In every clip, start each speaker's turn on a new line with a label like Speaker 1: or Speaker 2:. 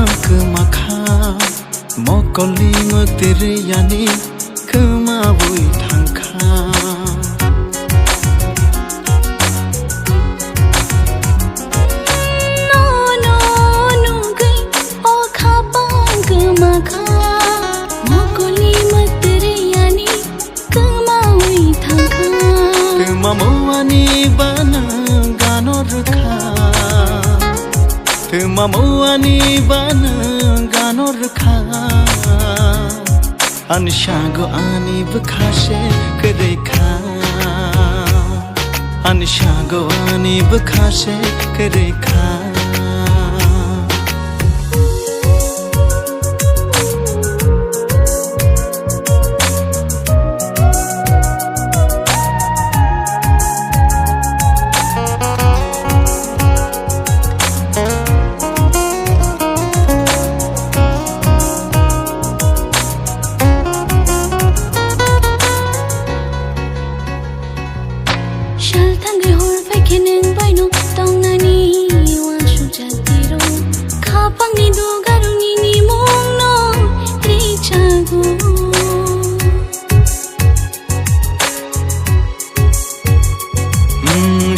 Speaker 1: makha mokoli ngotire yani kema bui thangkha
Speaker 2: no no no gai o khapang makha mokoli ngotire yani kema bui thangkha
Speaker 1: kema moani bana ganor kha kema moani bana ganor kha Anishago ani bkhashe krekha Anishago ani bkhashe krekha
Speaker 2: Shaltangai hor fai keneng baino taunani wanshu jatiro khapang ni do garuni ni mongno richago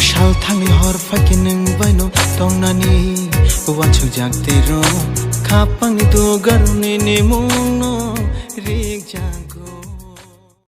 Speaker 1: Shaltangai hor fai keneng baino taunani wanshu jatiro khapang ni do garuni ni mongno